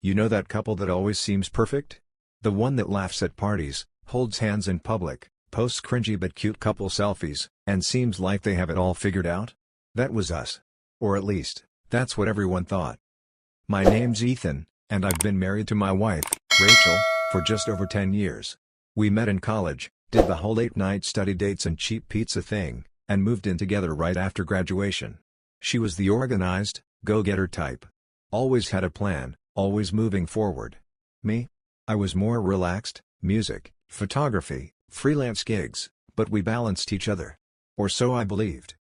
You know that couple that always seems perfect? The one that laughs at parties, holds hands in public, posts cringy but cute couple selfies, and seems like they have it all figured out? That was us. Or at least, that's what everyone thought. My name's Ethan, and I've been married to my wife, Rachel, for just over 10 years. We met in college, did the whole late-night study dates and cheap pizza thing, and moved in together right after graduation. She was the organized, go-getter type. Always had a plan, always moving forward. Me? I was more relaxed, music, photography, freelance gigs, but we balanced each other. Or so I believed.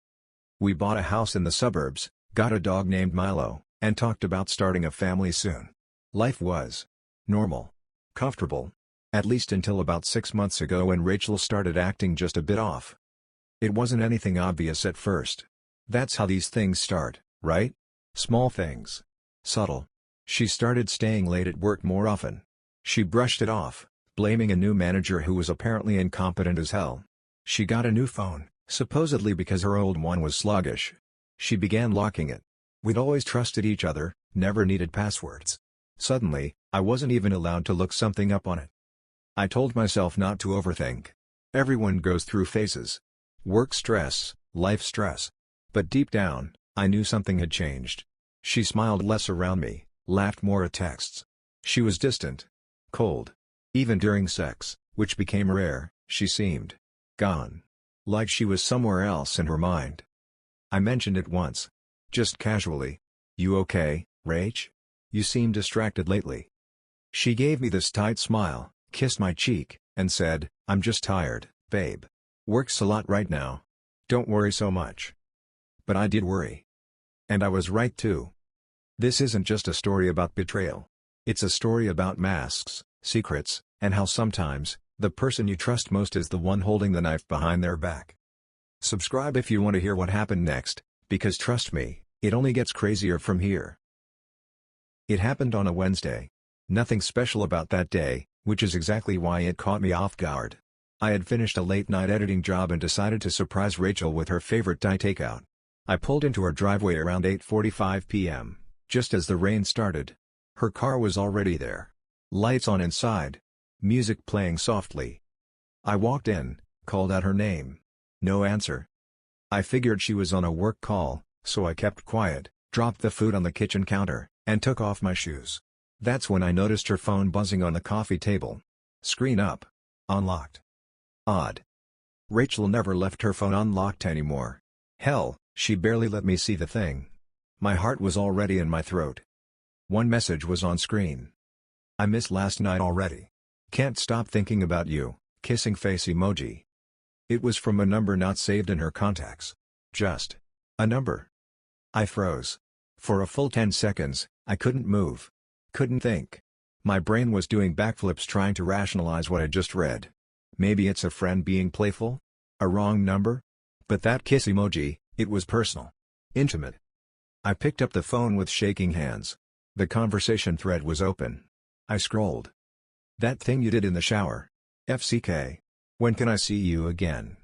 We bought a house in the suburbs, got a dog named Milo, and talked about starting a family soon. Life was normal. Comfortable. At least until about 6 months ago when Rachel started acting just a bit off. It wasn't anything obvious at first. That's how these things start, right? Small things. Subtle. She started staying late at work more often. She brushed it off, blaming a new manager who was apparently incompetent as hell. She got a new phone, supposedly because her old one was sluggish. She began locking it. We'd always trusted each other, never needed passwords. Suddenly, I wasn't even allowed to look something up on it. I told myself not to overthink. Everyone goes through phases. Work stress, life stress. But deep down, I knew something had changed. She smiled less around me, laughed more at texts. She was distant. Cold. Even during sex, which became rare, she seemed gone. Like she was somewhere else in her mind. I mentioned it once. Just casually. You okay, Rach? You seem distracted lately. She gave me this tight smile, kissed my cheek, and said, I'm just tired, babe. Works a lot right now. Don't worry so much. But I did worry. And I was right too. This isn't just a story about betrayal. It's a story about masks, secrets, and how sometimes, the person you trust most is the one holding the knife behind their back. Subscribe if you want to hear what happened next, because trust me, it only gets crazier from here. It happened on a Wednesday. Nothing special about that day, which is exactly why it caught me off guard. I had finished a late-night editing job and decided to surprise Rachel with her favorite Thai takeout. I pulled into her driveway around 8:45 p.m., just as the rain started. Her car was already there. Lights on inside. Music playing softly. I walked in, called out her name. No answer. I figured she was on a work call, so I kept quiet, dropped the food on the kitchen counter, and took off my shoes. That's when I noticed her phone buzzing on the coffee table. Screen up. Unlocked. Odd. Rachel never left her phone unlocked anymore. Hell, she barely let me see the thing. My heart was already in my throat. One message was on screen. I missed last night already. Can't stop thinking about you, kissing face emoji. It was from a number not saved in her contacts. Just a number. I froze. For a full 10 seconds, I couldn't move. Couldn't think. My brain was doing backflips trying to rationalize what I just read. Maybe it's a friend being playful? A wrong number? But that kiss emoji, it was personal. Intimate. I picked up the phone with shaking hands. The conversation thread was open. I scrolled. That thing you did in the shower. FCK. When can I see you again?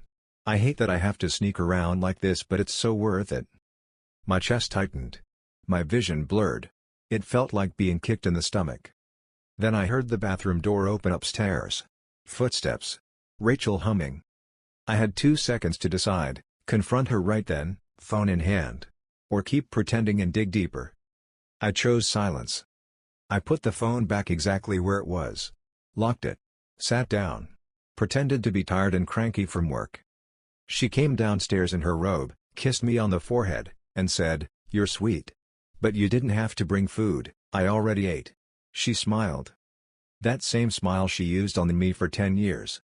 I hate that I have to sneak around like this, but it's so worth it. My chest tightened. My vision blurred. It felt like being kicked in the stomach. Then I heard the bathroom door open upstairs. Footsteps. Rachel humming. I had 2 seconds to decide, confront her right then, phone in hand. Or keep pretending and dig deeper. I chose silence. I put the phone back exactly where it was. Locked it. Sat down. Pretended to be tired and cranky from work. She came downstairs in her robe, kissed me on the forehead, and said, "You're sweet. But you didn't have to bring food, I already ate." She smiled. That same smile she used on me for 10 years.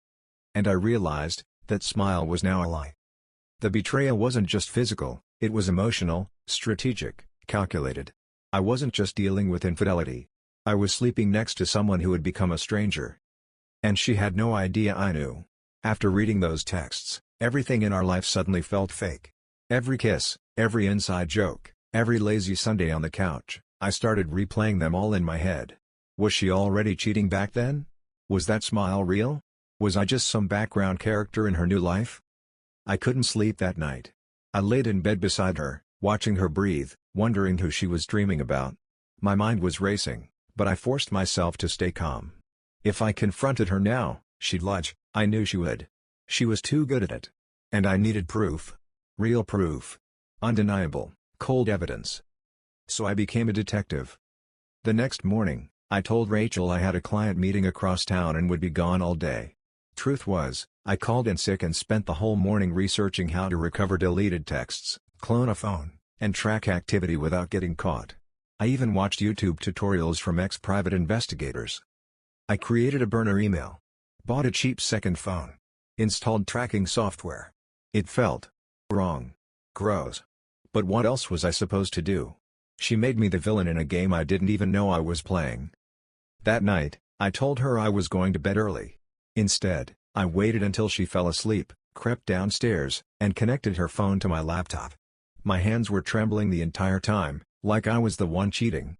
And I realized, that smile was now a lie. The betrayal wasn't just physical, it was emotional, strategic, calculated. I wasn't just dealing with infidelity. I was sleeping next to someone who had become a stranger. And she had no idea I knew. After reading those texts, everything in our life suddenly felt fake. Every kiss, every inside joke, every lazy Sunday on the couch, I started replaying them all in my head. Was she already cheating back then? Was that smile real? Was I just some background character in her new life? I couldn't sleep that night. I laid in bed beside her, watching her breathe, wondering who she was dreaming about. My mind was racing, But I forced myself to stay calm. If I confronted her now, she'd lunge, I knew she would. She was too good at it. And I needed proof. Real proof. Undeniable, cold evidence. So I became a detective. The next morning, I told Rachel I had a client meeting across town and would be gone all day. Truth was, I called in sick and spent the whole morning researching how to recover deleted texts, clone a phone, and track activity without getting caught. I even watched YouTube tutorials from ex-private investigators. I created a burner email. Bought a cheap second phone. Installed tracking software. It felt wrong. Gross. But what else was I supposed to do? She made me the villain in a game I didn't even know I was playing. That night, I told her I was going to bed early. Instead, I waited until she fell asleep, crept downstairs, and connected her phone to my laptop. My hands were trembling the entire time, like I was the one cheating.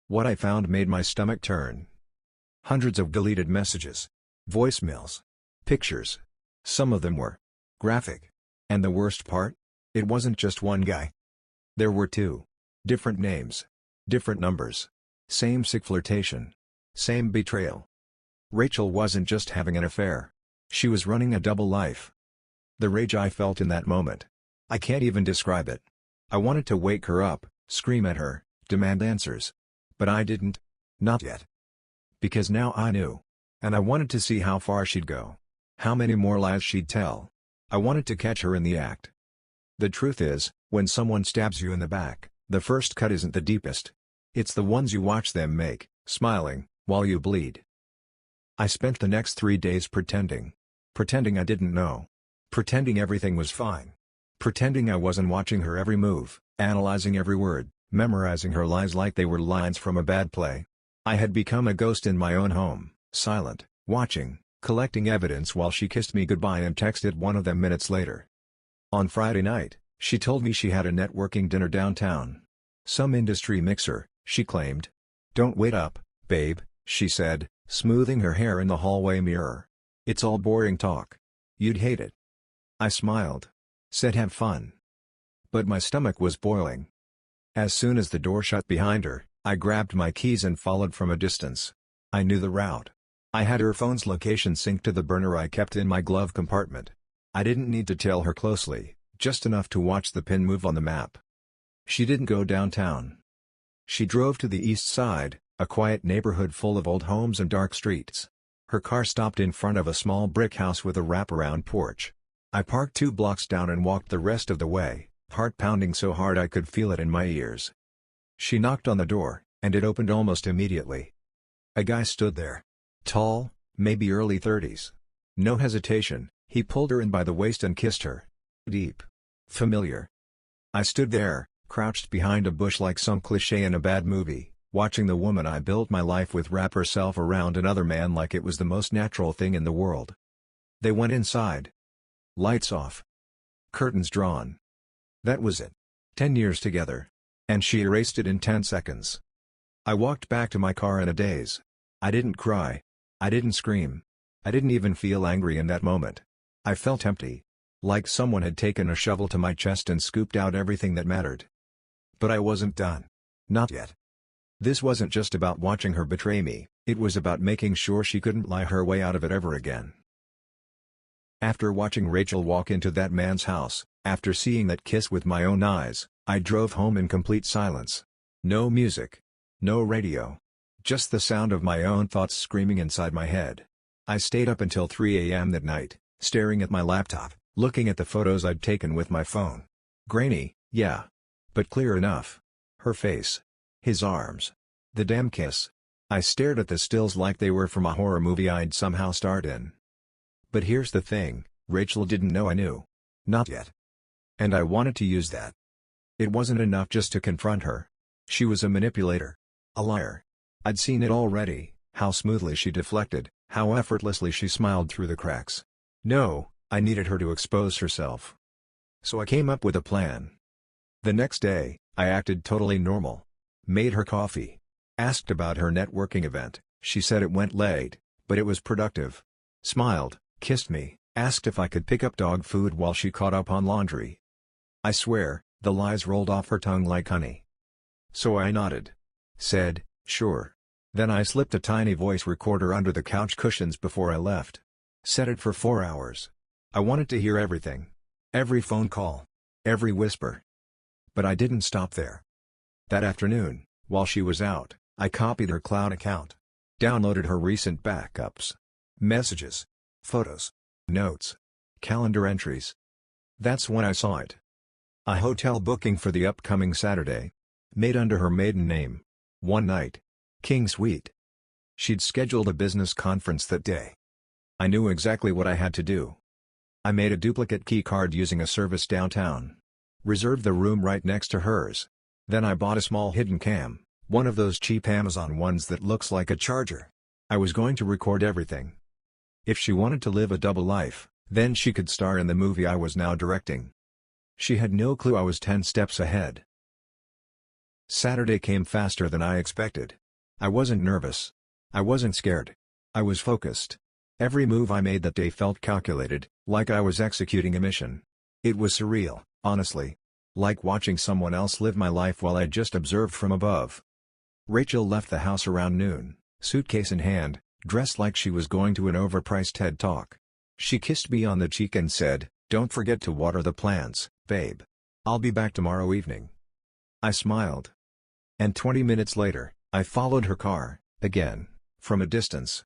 What I found made my stomach turn. Hundreds of deleted messages. Voicemails. Pictures. Some of them were graphic. And the worst part? It wasn't just one guy. There were two. Different names. Different numbers. Same sick flirtation. Same betrayal. Rachel wasn't just having an affair. She was running a double life. The rage I felt in that moment. I can't even describe it. I wanted to wake her up, scream at her, demand answers. But I didn't. Not yet. Because now I knew. And I wanted to see how far she'd go. How many more lies she'd tell. I wanted to catch her in the act. The truth is, when someone stabs you in the back, the first cut isn't the deepest. It's the ones you watch them make, smiling, while you bleed. I spent the next 3 days pretending. Pretending I didn't know. Pretending everything was fine. Pretending I wasn't watching her every move, analyzing every word, memorizing her lies like they were lines from a bad play. I had become a ghost in my own home, silent, watching, collecting evidence while she kissed me goodbye and texted one of them minutes later. On Friday night, she told me she had a networking dinner downtown. Some industry mixer, she claimed. "Don't wait up, babe," she said, smoothing her hair in the hallway mirror. "It's all boring talk. You'd hate it." I smiled. Said have fun. But my stomach was boiling. As soon as the door shut behind her, I grabbed my keys and followed from a distance. I knew the route. I had her phone's location synced to the burner I kept in my glove compartment. I didn't need to tail her closely, just enough to watch the pin move on the map. She didn't go downtown. She drove to the east side, a quiet neighborhood full of old homes and dark streets. Her car stopped in front of a small brick house with a wraparound porch. I parked 2 blocks down and walked the rest of the way, heart pounding so hard I could feel it in my ears. She knocked on the door, and it opened almost immediately. A guy stood there. Tall, maybe early 30s. No hesitation, he pulled her in by the waist and kissed her. Deep. Familiar. I stood there, crouched behind a bush like some cliché in a bad movie, watching the woman I built my life with wrap herself around another man like it was the most natural thing in the world. They went inside. Lights off. Curtains drawn. That was it. 10 years together. And she erased it in 10 seconds. I walked back to my car in a daze. I didn't cry. I didn't scream. I didn't even feel angry in that moment. I felt empty. Like someone had taken a shovel to my chest and scooped out everything that mattered. But I wasn't done. Not yet. This wasn't just about watching her betray me, it was about making sure she couldn't lie her way out of it ever again. After watching Rachel walk into that man's house, after seeing that kiss with my own eyes, I drove home in complete silence. No music. No radio. Just the sound of my own thoughts screaming inside my head. I stayed up until 3 a.m. that night, staring at my laptop, looking at the photos I'd taken with my phone. Grainy, yeah. But clear enough. Her face. His arms. The damn kiss. I stared at the stills like they were from a horror movie I'd somehow starred in. But here's the thing, Rachel didn't know I knew. Not yet. And I wanted to use that. It wasn't enough just to confront her. She was a manipulator. A liar. I'd seen it already, how smoothly she deflected, how effortlessly she smiled through the cracks. No, I needed her to expose herself. So I came up with a plan. The next day, I acted totally normal. Made her coffee. Asked about her networking event, she said it went late, but it was productive. Smiled, kissed me, asked if I could pick up dog food while she caught up on laundry. I swear, the lies rolled off her tongue like honey. So I nodded. Said, sure. Then I slipped a tiny voice recorder under the couch cushions before I left. Set it for 4 hours. I wanted to hear everything. Every phone call. Every whisper. But I didn't stop there. That afternoon, while she was out, I copied her cloud account. Downloaded her recent backups. Messages. Photos. Notes. Calendar entries. That's when I saw it. A hotel booking for the upcoming Saturday. Made under her maiden name. One night. King Suite. She'd scheduled a business conference that day. I knew exactly what I had to do. I made a duplicate key card using a service downtown. Reserved the room right next to hers. Then I bought a small hidden cam, one of those cheap Amazon ones that looks like a charger. I was going to record everything. If she wanted to live a double life, then she could star in the movie I was now directing. She had no clue I was 10 steps ahead. Saturday came faster than I expected. I wasn't nervous. I wasn't scared. I was focused. Every move I made that day felt calculated, like I was executing a mission. It was surreal, honestly. Like watching someone else live my life while I just observed from above. Rachel left the house around noon, suitcase in hand, dressed like she was going to an overpriced TED Talk. She kissed me on the cheek and said, "Don't forget to water the plants, babe. I'll be back tomorrow evening." I smiled. And 20 minutes later, I followed her car, again, from a distance.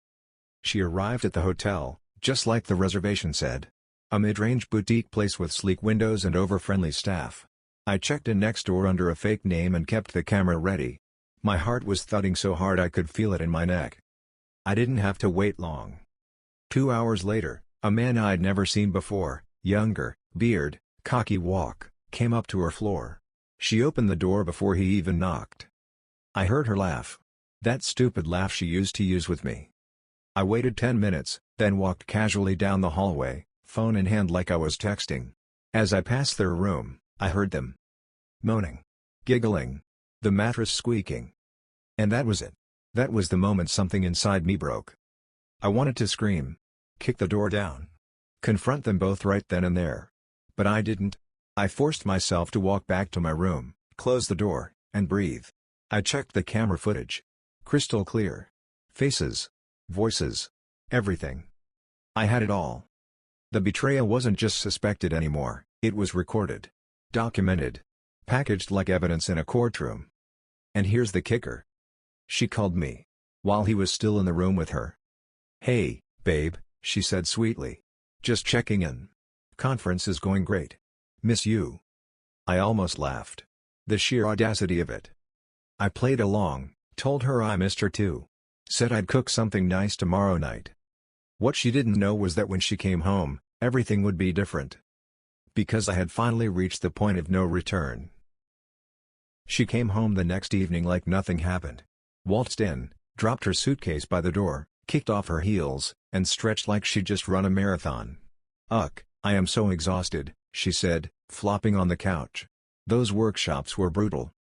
She arrived at the hotel, just like the reservation said. A mid-range boutique place with sleek windows and over-friendly staff. I checked in next door under a fake name and kept the camera ready. My heart was thudding so hard I could feel it in my neck. I didn't have to wait long. 2 hours later, a man I'd never seen before, younger, beard, cocky walk, came up to her floor. She opened the door before he even knocked. I heard her laugh. That stupid laugh she used to use with me. I waited 10 minutes, then walked casually down the hallway, phone in hand like I was texting. As I passed their room, I heard them moaning, giggling, the mattress squeaking. And that was it. That was the moment something inside me broke. I wanted to scream, kick the door down, confront them both right then and there. But I didn't. I forced myself to walk back to my room, close the door, and breathe. I checked the camera footage. Crystal clear. Faces. Voices. Everything. I had it all. The betrayal wasn't just suspected anymore, it was recorded. Documented. Packaged like evidence in a courtroom. And here's the kicker. She called me. While he was still in the room with her. "Hey, babe," she said sweetly. "Just checking in. Conference is going great. Miss you." I almost laughed. The sheer audacity of it. I played along, told her I missed her too. Said I'd cook something nice tomorrow night. What she didn't know was that when she came home, everything would be different. Because I had finally reached the point of no return. She came home the next evening like nothing happened. Waltzed in, dropped her suitcase by the door, kicked off her heels, and stretched like she'd just run a marathon. "Ugh, I am so exhausted," she said, flopping on the couch. Those workshops were brutal.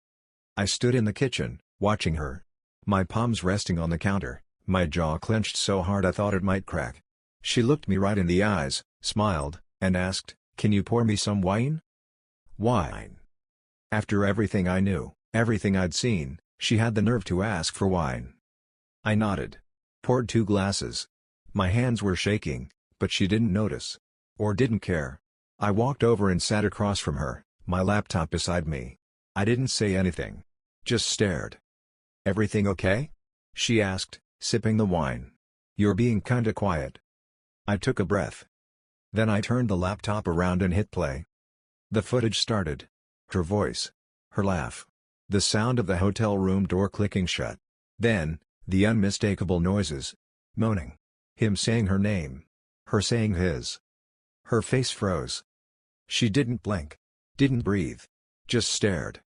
I stood in the kitchen, watching her. My palms resting on the counter, my jaw clenched so hard I thought it might crack. She looked me right in the eyes, smiled, and asked, "Can you pour me some wine?" Wine. After everything I knew, everything I'd seen, she had the nerve to ask for wine. I nodded. Poured 2 glasses. My hands were shaking, but she didn't notice. Or didn't care. I walked over and sat across from her, my laptop beside me. I didn't say anything. Just stared. "Everything okay?" she asked, sipping the wine. "You're being kinda quiet." I took a breath. Then I turned the laptop around and hit play. The footage started. Her voice. Her laugh. The sound of the hotel room door clicking shut. Then, the unmistakable noises. Moaning. Him saying her name. Her saying his. Her face froze. She didn't blink. Didn't breathe. Just stared.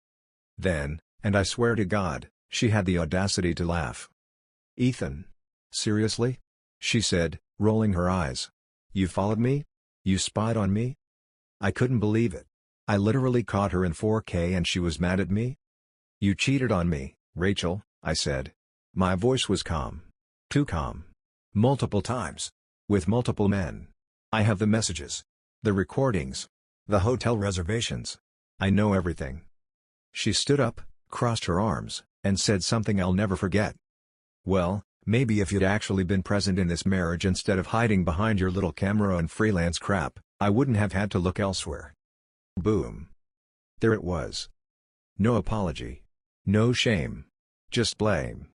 Then, and I swear to God, she had the audacity to laugh. "Ethan. Seriously?" she said, rolling her eyes. "You followed me? You spied on me?" I couldn't believe it. I literally caught her in 4K and she was mad at me? "You cheated on me, Rachel," I said. My voice was calm. Too calm. Multiple times. With multiple men. I have the messages. The recordings. The hotel reservations. I know everything. She stood up, crossed her arms, and said something I'll never forget. Well, maybe if you'd actually been present in this marriage instead of hiding behind your little camera and freelance crap, I wouldn't have had to look elsewhere. Boom. There it was. No apology. No shame. Just blame.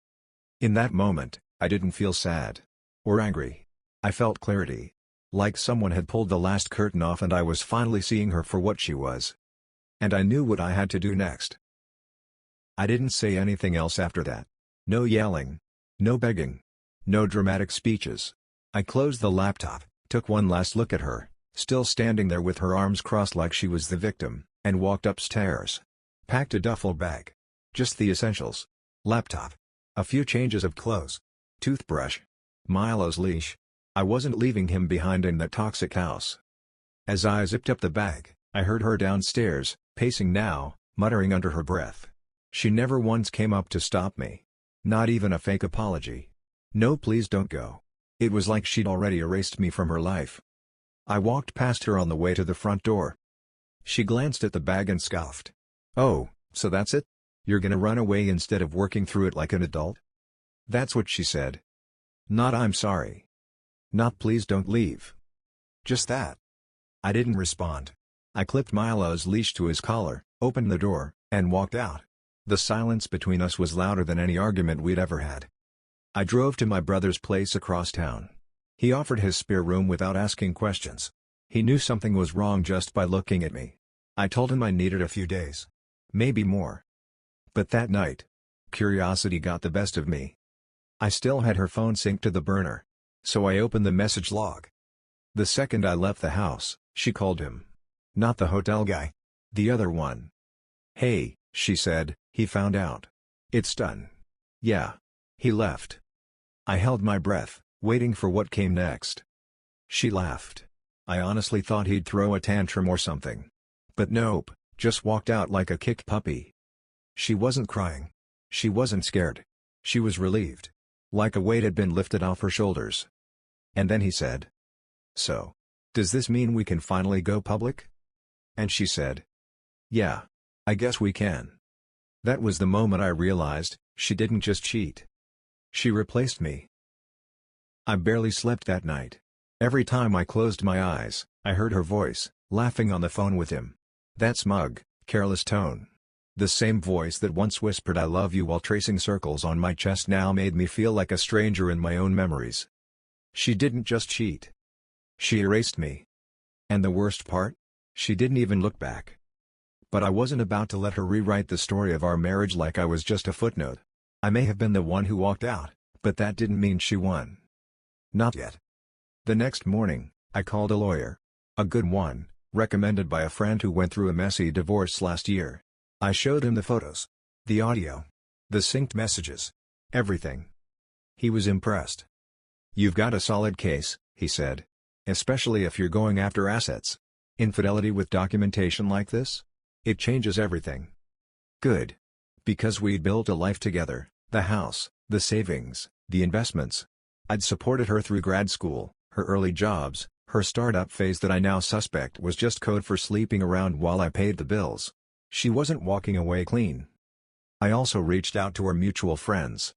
In that moment, I didn't feel sad. Or angry. I felt clarity. Like someone had pulled the last curtain off and I was finally seeing her for what she was. And I knew what I had to do next. I didn't say anything else after that. No yelling. No begging. No dramatic speeches. I closed the laptop, took one last look at her, still standing there with her arms crossed like she was the victim, and walked upstairs. Packed a duffel bag. Just the essentials. Laptop. A few changes of clothes. Toothbrush. Milo's leash. I wasn't leaving him behind in that toxic house. As I zipped up the bag, I heard her downstairs, pacing now, muttering under her breath. She never once came up to stop me. Not even a fake apology. No, please don't go. It was like she'd already erased me from her life. I walked past her on the way to the front door. She glanced at the bag and scoffed. Oh, so that's it? You're gonna run away instead of working through it like an adult? That's what she said. Not I'm sorry. Not please don't leave. Just that. I didn't respond. I clipped Milo's leash to his collar, opened the door, and walked out. The silence between us was louder than any argument we'd ever had. I drove to my brother's place across town. He offered his spare room without asking questions. He knew something was wrong just by looking at me. I told him I needed a few days. Maybe more. But that night, curiosity got the best of me. I still had her phone synced to the burner. So I opened the message log. The second I left the house, she called him. Not the hotel guy. The other one. Hey, she said, he found out. It's done. Yeah. He left. I held my breath, waiting for what came next. She laughed. I honestly thought he'd throw a tantrum or something. But nope, just walked out like a kicked puppy. She wasn't crying. She wasn't scared. She was relieved. Like a weight had been lifted off her shoulders. And then he said, "So, does this mean we can finally go public?" And she said, "Yeah, I guess we can." That was the moment I realized, she didn't just cheat. She replaced me. I barely slept that night. Every time I closed my eyes, I heard her voice, laughing on the phone with him. That smug, careless tone. The same voice that once whispered I love you while tracing circles on my chest now made me feel like a stranger in my own memories. She didn't just cheat. She erased me. And the worst part? She didn't even look back. But I wasn't about to let her rewrite the story of our marriage like I was just a footnote. I may have been the one who walked out, but that didn't mean she won. Not yet. The next morning, I called a lawyer. A good one, recommended by a friend who went through a messy divorce last year. I showed him the photos, the audio, the synced messages, everything. He was impressed. "You've got a solid case," he said. "Especially if you're going after assets. Infidelity with documentation like this? It changes everything." Good. Because we'd built a life together, the house, the savings, the investments. I'd supported her through grad school, her early jobs, her startup phase that I now suspect was just code for sleeping around while I paid the bills. She wasn't walking away clean. I also reached out to her mutual friends.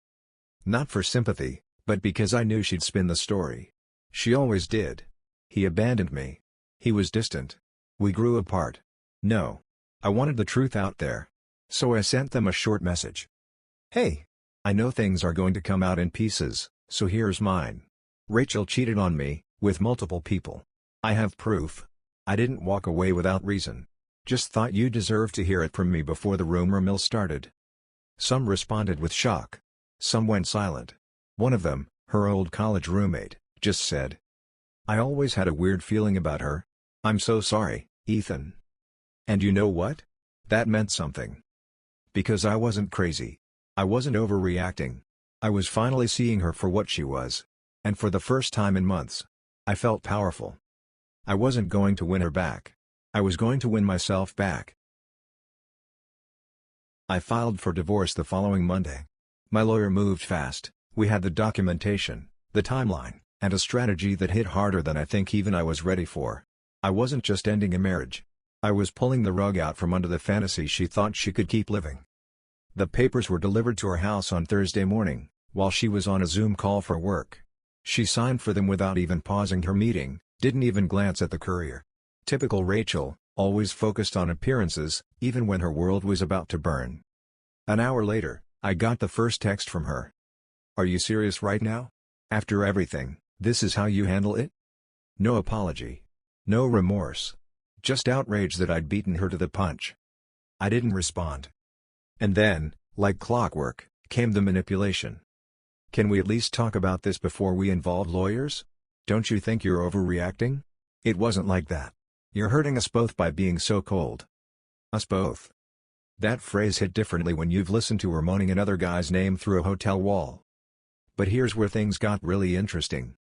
Not for sympathy, but because I knew she'd spin the story. She always did. He abandoned me. He was distant. We grew apart. No. I wanted the truth out there. So I sent them a short message. "Hey. I know things are going to come out in pieces, so here's mine. Rachel cheated on me, with multiple people. I have proof. I didn't walk away without reason. Just thought you deserved to hear it from me before the rumor mill started." Some responded with shock. Some went silent. One of them, her old college roommate, just said, "I always had a weird feeling about her. I'm so sorry, Ethan." And you know what? That meant something. Because I wasn't crazy. I wasn't overreacting. I was finally seeing her for what she was. And for the first time in months, I felt powerful. I wasn't going to win her back. I was going to win myself back. I filed for divorce the following Monday. My lawyer moved fast. We had the documentation, the timeline, and a strategy that hit harder than I think even I was ready for. I wasn't just ending a marriage. I was pulling the rug out from under the fantasy she thought she could keep living. The papers were delivered to her house on Thursday morning, while she was on a Zoom call for work. She signed for them without even pausing her meeting, didn't even glance at the courier. Typical Rachel, always focused on appearances, even when her world was about to burn. An hour later, I got the first text from her. "Are you serious right now? After everything, this is how you handle it?" No apology. No remorse. Just outrage that I'd beaten her to the punch. I didn't respond. And then, like clockwork, came the manipulation. "Can we at least talk about this before we involve lawyers? Don't you think you're overreacting? It wasn't like that. You're hurting us both by being so cold." Us both. That phrase hit differently when you've listened to her moaning another guy's name through a hotel wall. But here's where things got really interesting.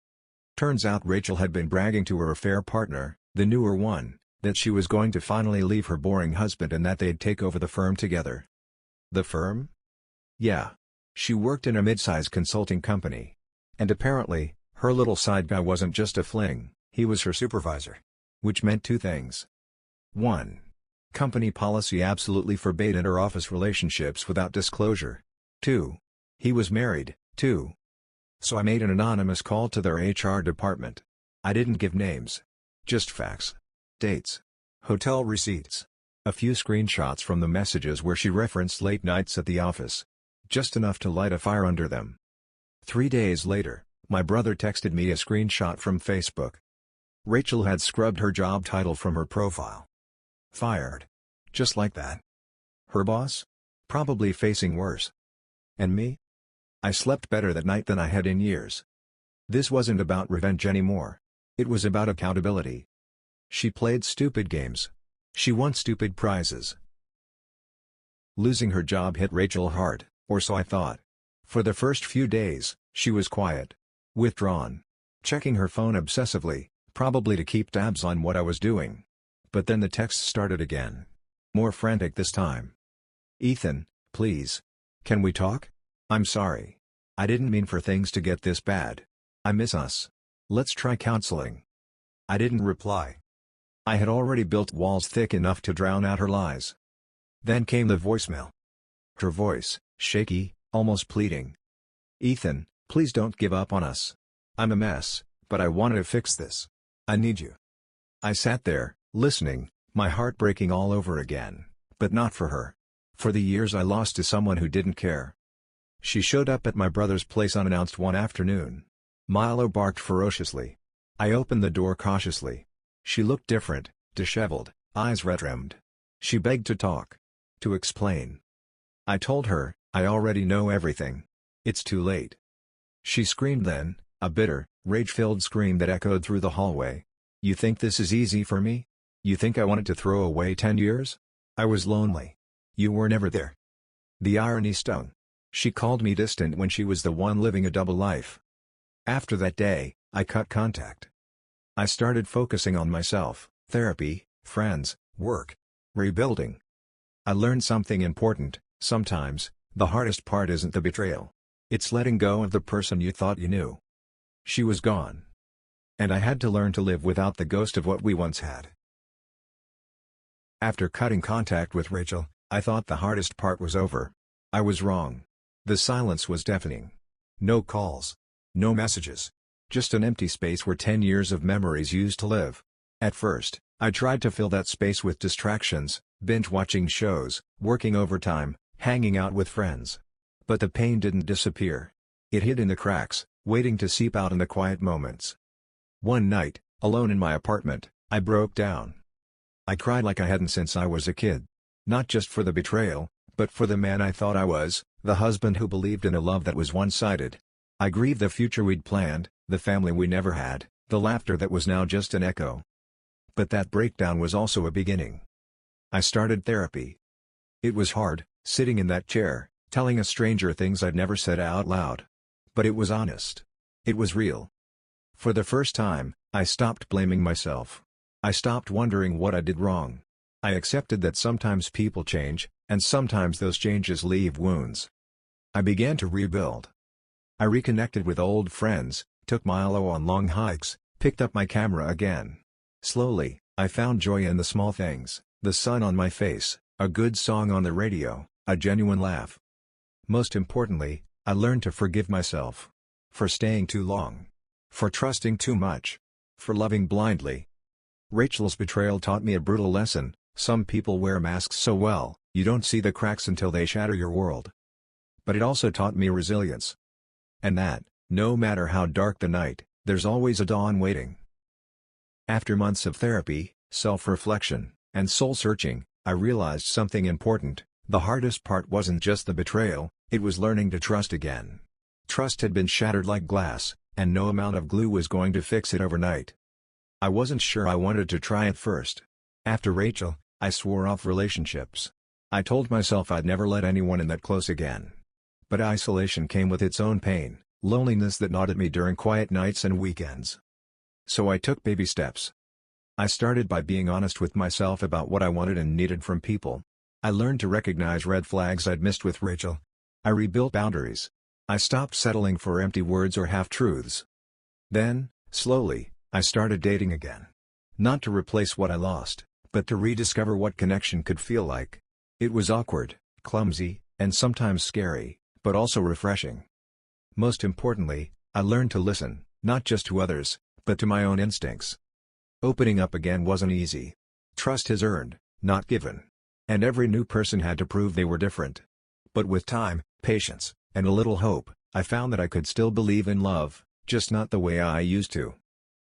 Turns out Rachel had been bragging to her affair partner, the newer one, that she was going to finally leave her boring husband and that they'd take over the firm together. The firm? Yeah. She worked in a mid-size consulting company. And apparently, her little side guy wasn't just a fling, he was her supervisor. Which meant two things. 1. Company policy absolutely forbade inter-office relationships without disclosure. 2. He was married, too. So I made an anonymous call to their HR department. I didn't give names. Just facts. Dates. Hotel receipts. A few screenshots from the messages where she referenced late nights at the office. Just enough to light a fire under them. 3 days later, my brother texted me a screenshot from Facebook. Rachel had scrubbed her job title from her profile. Fired. Just like that. Her boss? Probably facing worse. And me? I slept better that night than I had in years. This wasn't about revenge anymore. It was about accountability. She played stupid games. She won stupid prizes. Losing her job hit Rachel hard, or so I thought. For the first few days, she was quiet. Withdrawn. Checking her phone obsessively, probably to keep tabs on what I was doing. But then the texts started again. More frantic this time. "Ethan, please. Can we talk? I'm sorry. I didn't mean for things to get this bad. I miss us. Let's try counseling." I didn't reply. I had already built walls thick enough to drown out her lies. Then came the voicemail. Her voice, shaky, almost pleading. "Ethan, please don't give up on us. I'm a mess, but I want to fix this. I need you." I sat there, listening, my heart breaking all over again, but not for her. For the years I lost to someone who didn't care. She showed up at my brother's place unannounced one afternoon. Milo barked ferociously. I opened the door cautiously. She looked different, disheveled, eyes red-rimmed. She begged to talk. To explain. I told her, I already know everything. It's too late. She screamed then, a bitter, rage-filled scream that echoed through the hallway. "You think this is easy for me? You think I wanted to throw away 10 years? I was lonely. You were never there." The irony stung. She called me distant when she was the one living a double life. After that day, I cut contact. I started focusing on myself, therapy, friends, work, rebuilding. I learned something important. Sometimes, the hardest part isn't the betrayal. It's letting go of the person you thought you knew. She was gone. And I had to learn to live without the ghost of what we once had. After cutting contact with Rachel, I thought the hardest part was over. I was wrong. The silence was deafening. No calls. No messages. Just an empty space where 10 years of memories used to live. At first, I tried to fill that space with distractions, binge-watching shows, working overtime, hanging out with friends. But the pain didn't disappear. It hid in the cracks, waiting to seep out in the quiet moments. One night, alone in my apartment, I broke down. I cried like I hadn't since I was a kid. Not just for the betrayal, but for the man I thought I was, the husband who believed in a love that was one-sided. I grieved the future we'd planned, the family we never had, the laughter that was now just an echo. But that breakdown was also a beginning. I started therapy. It was hard, sitting in that chair, telling a stranger things I'd never said out loud. But it was honest. It was real. For the first time, I stopped blaming myself. I stopped wondering what I did wrong. I accepted that sometimes people change, and sometimes those changes leave wounds. I began to rebuild. I reconnected with old friends, took Milo on long hikes, picked up my camera again. Slowly, I found joy in the small things, the sun on my face, a good song on the radio, a genuine laugh. Most importantly, I learned to forgive myself. For staying too long. For trusting too much. For loving blindly. Rachel's betrayal taught me a brutal lesson: some people wear masks so well, you don't see the cracks until they shatter your world. But it also taught me resilience. And that, no matter how dark the night, there's always a dawn waiting. After months of therapy, self-reflection, and soul-searching, I realized something important. The hardest part wasn't just the betrayal, it was learning to trust again. Trust had been shattered like glass, and no amount of glue was going to fix it overnight. I wasn't sure I wanted to try at first. After Rachel, I swore off relationships. I told myself I'd never let anyone in that close again. But isolation came with its own pain, loneliness that gnawed at me during quiet nights and weekends. So I took baby steps. I started by being honest with myself about what I wanted and needed from people. I learned to recognize red flags I'd missed with Rachel. I rebuilt boundaries. I stopped settling for empty words or half-truths. Then, slowly, I started dating again. Not to replace what I lost, but to rediscover what connection could feel like. It was awkward, clumsy, and sometimes scary, but also refreshing. Most importantly, I learned to listen, not just to others, but to my own instincts. Opening up again wasn't easy. Trust is earned, not given. And every new person had to prove they were different. But with time, patience, and a little hope, I found that I could still believe in love, just not the way I used to.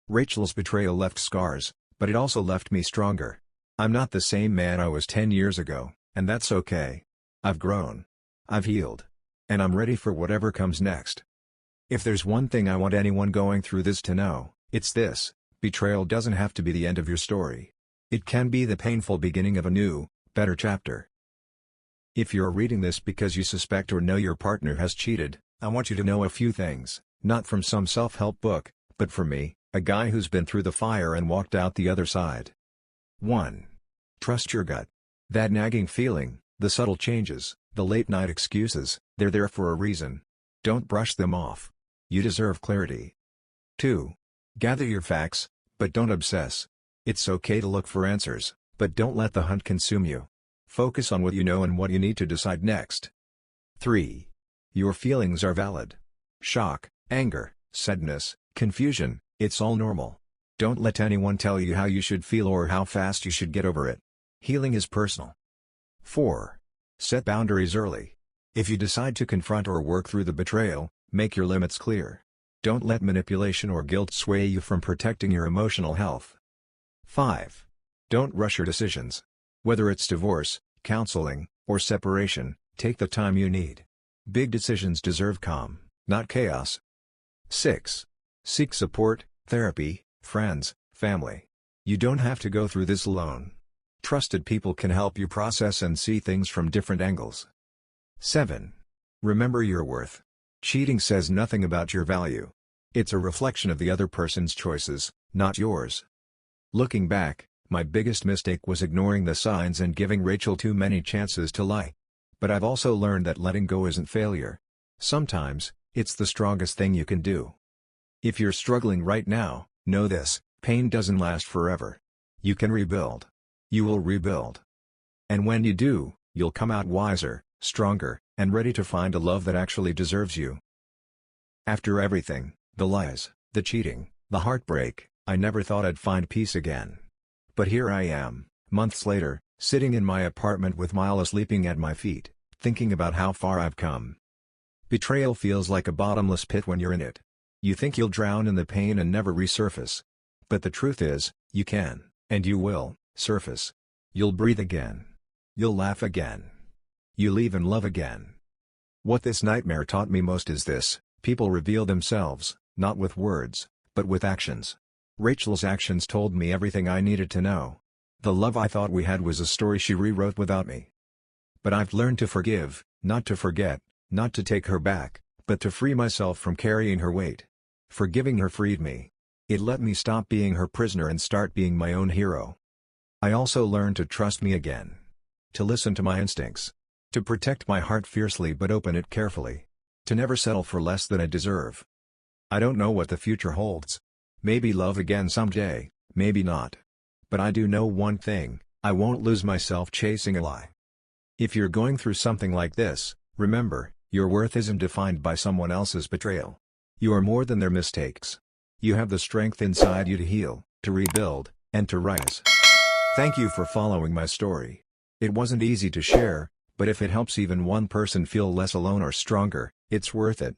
Rachel's betrayal left scars, but it also left me stronger. I'm not the same man I was 10 years ago, and that's okay. I've grown. I've healed. And I'm ready for whatever comes next. If there's one thing I want anyone going through this to know, it's this: betrayal doesn't have to be the end of your story. It can be the painful beginning of a new, better chapter. If you're reading this because you suspect or know your partner has cheated, I want you to know a few things, not from some self-help book, but from me, a guy who's been through the fire and walked out the other side. 1. Trust your gut. That nagging feeling, the subtle changes, the late-night excuses, they're there for a reason. Don't brush them off. You deserve clarity. 2. Gather your facts, but don't obsess. It's okay to look for answers, but don't let the hunt consume you. Focus on what you know and what you need to decide next. 3. Your feelings are valid. Shock, anger, sadness, confusion, it's all normal. Don't let anyone tell you how you should feel or how fast you should get over it. Healing is personal. 4. Set boundaries early. If you decide to confront or work through the betrayal, make your limits clear. Don't let manipulation or guilt sway you from protecting your emotional health. 5. Don't rush your decisions. Whether it's divorce, counseling, or separation, take the time you need. Big decisions deserve calm, not chaos. 6. Seek support, therapy, friends, family. You don't have to go through this alone. Trusted people can help you process and see things from different angles. 7. Remember your worth. Cheating says nothing about your value. It's a reflection of the other person's choices, not yours. Looking back, my biggest mistake was ignoring the signs and giving Rachel too many chances to lie. But I've also learned that letting go isn't failure. Sometimes, it's the strongest thing you can do. If you're struggling right now, know this: pain doesn't last forever. You can rebuild. You will rebuild. And when you do, you'll come out wiser, stronger, and ready to find a love that actually deserves you. After everything, the lies, the cheating, the heartbreak, I never thought I'd find peace again. But here I am, months later, sitting in my apartment with Mila sleeping at my feet, thinking about how far I've come. Betrayal feels like a bottomless pit when you're in it. You think you'll drown in the pain and never resurface. But the truth is, you can, and you will, surface. You'll breathe again. You'll laugh again. You leave and love again. What this nightmare taught me most is this: people reveal themselves, not with words, but with actions. Rachel's actions told me everything I needed to know. The love I thought we had was a story she rewrote without me. But I've learned to forgive, not to forget, not to take her back, but to free myself from carrying her weight. Forgiving her freed me. It let me stop being her prisoner and start being my own hero. I also learned to trust me again. To listen to my instincts. To protect my heart fiercely but open it carefully. To never settle for less than I deserve. I don't know what the future holds. Maybe love again someday, maybe not. But I do know one thing: I won't lose myself chasing a lie. If you're going through something like this, remember, Your worth isn't defined by someone else's betrayal. You are more than their mistakes. You have the strength inside you to heal, to rebuild, and to rise. Thank you for following my story. It wasn't easy to share, but if it helps even one person feel less alone or stronger, it's worth it.